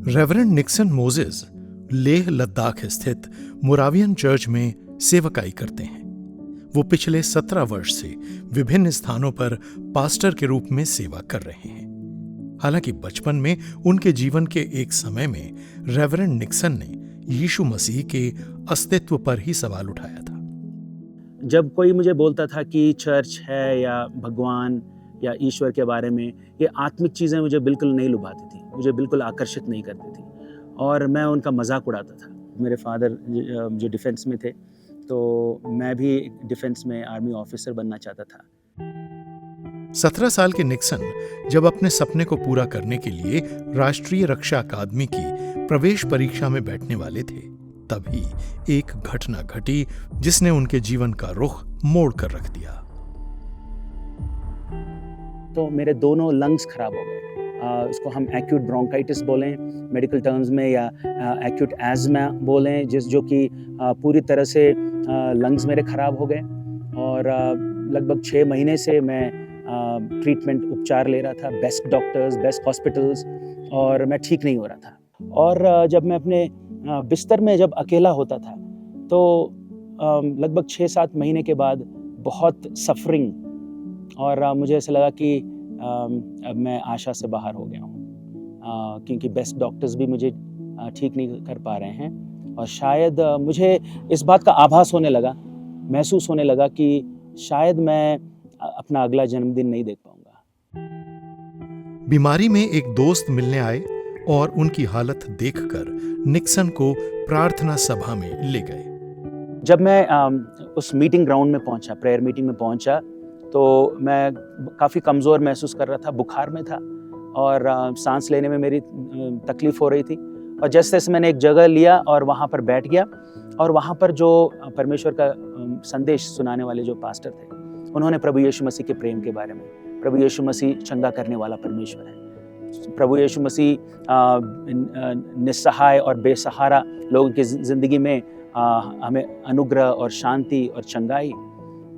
Reverend Nixon Moses Leh Ladakh स्थित Moravian church में सेवकाई करते हैं। वो पिछले 17 वर्ष से विभिन्न स्थानों पर पास्टर के रूप में सेवा कर रहे हैं। हालांकि बचपन में उनके जीवन के एक समय में रेवरेंड निक्सन ने यीशु मसीह के अस्तित्व पर ही सवाल उठाया था। जब कोई मुझे बोलता था कि चर्च है या भगवान या ईश्वर के बारे में, ये आत्मिक चीज़ें मुझे बिल्कुल नहीं लुभाती थी, मुझे बिल्कुल आकर्षित नहीं करती थी और मैं उनका मजाक उड़ाता था। मेरे फादर जो डिफेंस में थे, तो मैं भी डिफेंस में आर्मी ऑफिसर बनना चाहता था। 17 साल के निक्सन जब अपने सपने को पूरा करने के लिए राष्ट्रीय रक्षा अकादमी की प्रवेश परीक्षा में बैठने वाले थे, तभी एक घटना घटी जिसने उनके जीवन का रुख मोड़ कर रख दिया। तो मेरे दोनों लंग्स खराब हो गए। इसको हम एक्यूट ब्रोंकाइटिस बोलें मेडिकल टर्म्स में, या एक्यूट एज़मा बोलें, जो कि पूरी तरह से लंग्स मेरे खराब हो गए और लगभग 6 महीने से मैं ट्रीटमेंट उपचार ले रहा था, बेस्ट डॉक्टर्स, बेस्ट हॉस्पिटल्स, और मैं ठीक नहीं हो रहा था। और जब मैं अपने बिस्तर में जब अकेला होता था, तो लगभग 6-7 महीने के बाद बहुत सफरिंग, और मुझे ऐसा लगा कि अब मैं आशा से बाहर हो गया हूँ, क्योंकि बेस्ट डॉक्टर्स भी मुझे ठीक नहीं कर पा रहे हैं। और शायद मुझे इस बात का आभास होने लगा, महसूस होने लगा कि शायद मैं अपना अगला जन्मदिन नहीं देख पाऊंगा। बीमारी में एक दोस्त मिलने आए और उनकी हालत देखकर निक्सन को प्रार्थना सभा में ले गए। जब मैं उस मीटिंग ग्राउंड में पहुंचा, प्रेयर मीटिंग में पहुंचा, तो मैं काफ़ी कमज़ोर महसूस कर रहा था, बुखार में था और सांस लेने में मेरी तकलीफ़ हो रही थी। और जैसे जैसे मैंने एक जगह लिया और वहाँ पर बैठ गया, और वहाँ पर जो परमेश्वर का संदेश सुनाने वाले जो पास्टर थे, उन्होंने प्रभु यीशु मसीह के प्रेम के बारे में, प्रभु यीशु मसीह चंगा करने वाला परमेश्वर है, प्रभु यीशु मसीह निस्सहाय और बेसहारा लोगों की ज़िंदगी में हमें अनुग्रह और शांति और चंगाई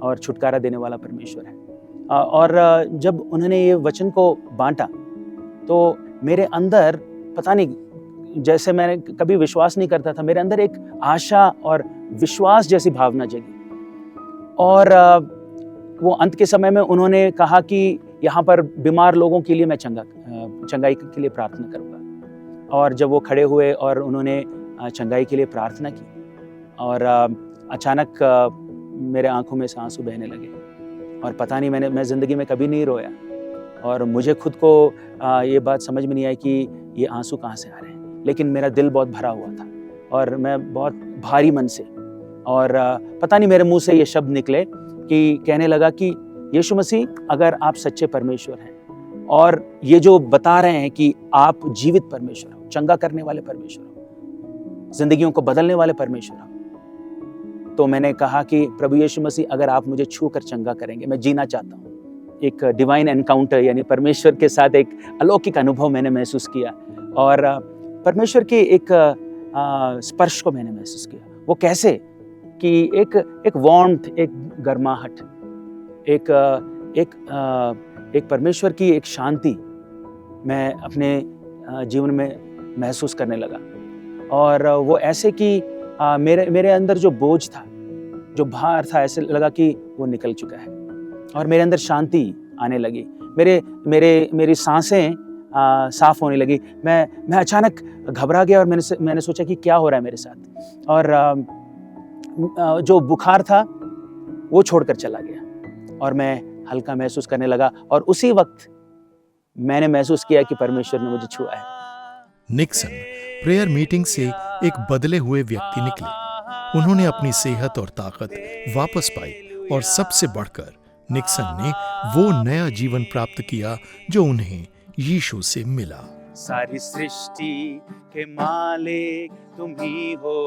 और छुटकारा देने वाला परमेश्वर है। और जब उन्होंने ये वचन को बांटा, तो मेरे अंदर पता नहीं, जैसे मैंने कभी विश्वास नहीं करता था, मेरे अंदर एक आशा और विश्वास जैसी भावना जगी। और वो अंत के समय में उन्होंने कहा कि यहाँ पर बीमार लोगों के लिए मैं चंगाई के लिए प्रार्थना करूँगा। और जब वो खड़े हुए और उन्होंने चंगाई के लिए प्रार्थना की, और अचानक मेरे आंखों में से आंसू बहने लगे, और पता नहीं, मैं ज़िंदगी में कभी नहीं रोया, और मुझे खुद को ये बात समझ में नहीं आई कि ये आंसू कहाँ से आ रहे हैं, लेकिन मेरा दिल बहुत भरा हुआ था और मैं बहुत भारी मन से, और पता नहीं मेरे मुंह से ये शब्द निकले कि कहने लगा कि यीशु मसीह, अगर आप सच्चे परमेश्वर हैं और ये जो बता रहे हैं कि आप जीवित परमेश्वर हो, चंगा करने वाले परमेश्वर हो, जिंदगियों को बदलने वाले परमेश्वर हो, तो मैंने कहा कि प्रभु यीशु मसीह, अगर आप मुझे छू कर चंगा करेंगे, मैं जीना चाहता हूँ। एक डिवाइन एनकाउंटर, यानी परमेश्वर के साथ एक अलौकिक अनुभव मैंने महसूस किया, और परमेश्वर के एक स्पर्श को मैंने महसूस किया। वो कैसे कि एक वार्मथ, एक गर्माहट, एक परमेश्वर की एक शांति मैं अपने जीवन में महसूस करने लगा। और वो ऐसे कि मेरे अंदर जो बोझ था, जो भार था, ऐसे लगा कि वो निकल चुका है, और मेरे अंदर शांति आने लगी। मेरी सांसें साफ होने लगी। मैं अचानक घबरा गया, और मैंने सोचा कि क्या हो रहा है मेरे साथ। और जो बुखार था वो छोड़कर चला गया, और मैं हल्का महसूस करने लगा, और उसी वक्त मैंने महसूस किया कि परमेश्वर ने मुझे छुआ है। निक्सन प्रेयर मीटिंग से एक बदले हुए व्यक्ति निकले। उन्होंने अपनी सेहत और ताकत वापस पाई, और सबसे बढ़कर निक्सन ने वो नया जीवन प्राप्त किया जो उन्हें यीशु से मिला। सारी सृष्टि के मालिक तुम ही हो,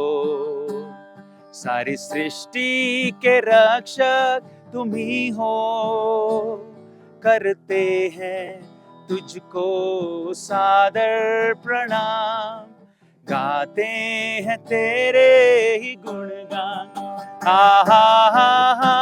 सारी सृष्टि के रक्षक तुम ही हो, करते हैं तुझको सादर प्रणाम, गाते हैं तेरे ही गुणगान। हा हा हा हा